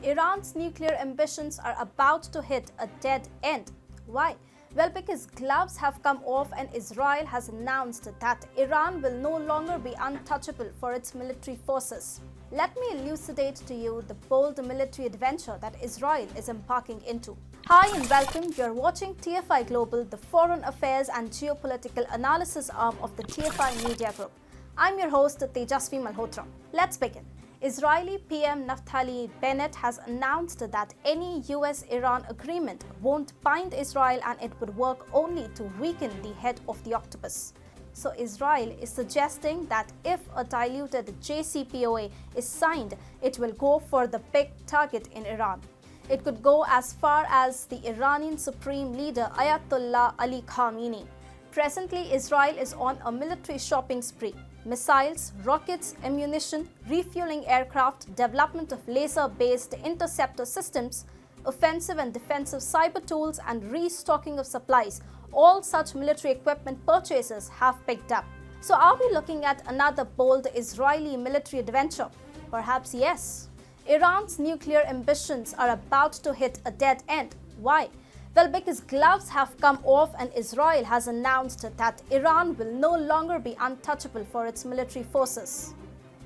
Iran's nuclear ambitions are about to hit a dead end. Why? Well, because gloves have come off and Israel has announced that Iran will no longer be untouchable for its military forces. Let me elucidate to you the bold military adventure that Israel is embarking into. Hi and welcome. You're watching TFI Global, the foreign affairs and geopolitical analysis arm of the TFI Media Group. I'm your host, Tejasvi Malhotra. Let's begin. Israeli PM Naftali Bennett has announced that any US-Iran agreement won't bind Israel and it would work only to weaken the head of the octopus. So Israel is suggesting that if a diluted JCPOA is signed, it will go for the big target in Iran. It could go as far as the Iranian supreme leader Ayatollah Ali Khamenei. Presently, Israel is on a military shopping spree. Missiles, rockets, ammunition, refueling aircraft, development of laser-based interceptor systems, offensive and defensive cyber tools, and restocking of supplies. All such military equipment purchases have picked up. So are we looking at another bold Israeli military adventure? Perhaps yes. Iran's nuclear ambitions are about to hit a dead end. Why? Well, because gloves have come off and Israel has announced that Iran will no longer be untouchable for its military forces.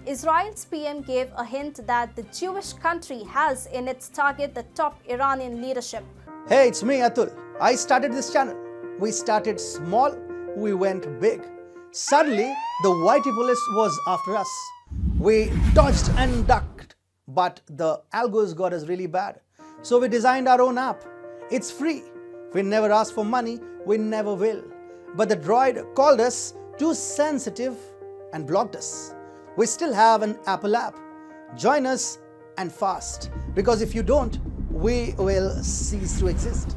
Israel's PM gave a hint that the Jewish country has in its target the top Iranian leadership. Hey, it's me, Atul. I started this channel. We started small, we went big. Suddenly, the Whitey police was after us. We dodged and ducked, but the algos got us really bad. So we designed our own app. It's free. We never asked for money, we never will. But the droid called us too sensitive and blocked us. We still have an Apple app. Join us and fast, because if you don't, we will cease to exist.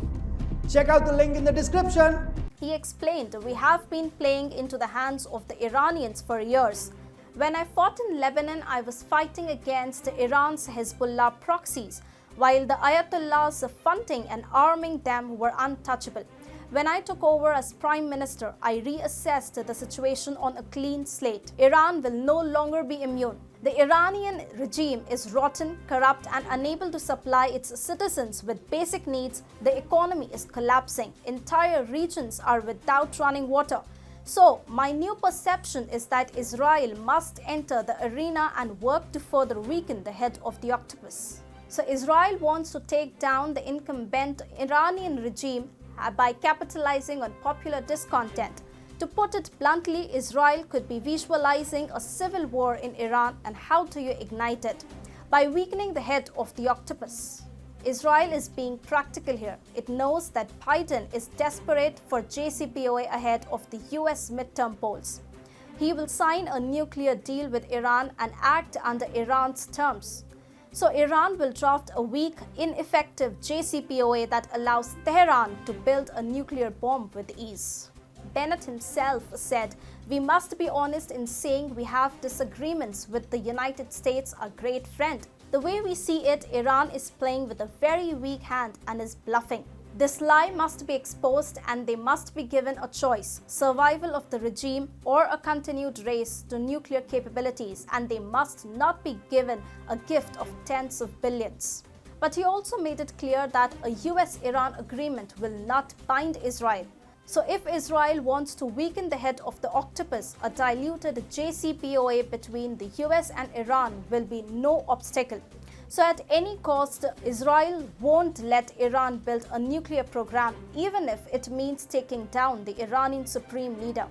Check out the link in the description. He explained, we have been playing into the hands of the Iranians for years. When I fought in Lebanon, I was fighting against Iran's Hezbollah proxies, while the Ayatollahs funding and arming them were untouchable. When I took over as Prime Minister, I reassessed the situation on a clean slate. Iran will no longer be immune. The Iranian regime is rotten, corrupt, and unable to supply its citizens with basic needs. The economy is collapsing. Entire regions are without running water. So, my new perception is that Israel must enter the arena and work to further weaken the head of the octopus. So Israel wants to take down the incumbent Iranian regime by capitalizing on popular discontent. To put it bluntly, Israel could be visualizing a civil war in Iran, and how do you ignite it? By weakening the head of the octopus. Israel is being practical here. It knows that Biden is desperate for JCPOA ahead of the US midterm polls. He will sign a nuclear deal with Iran and act under Iran's terms. So Iran will draft a weak, ineffective JCPOA that allows Tehran to build a nuclear bomb with ease. Bennett himself said, "We must be honest in saying we have disagreements with the United States, our great friend. The way we see it, Iran is playing with a very weak hand and is bluffing. This lie must be exposed and they must be given a choice, survival of the regime or a continued race to nuclear capabilities, and they must not be given a gift of tens of billions." But he also made it clear that a US-Iran agreement will not bind Israel. So if Israel wants to weaken the head of the octopus, a diluted JCPOA between the US and Iran will be no obstacle. So at any cost, Israel won't let Iran build a nuclear program, even if it means taking down the Iranian supreme leader.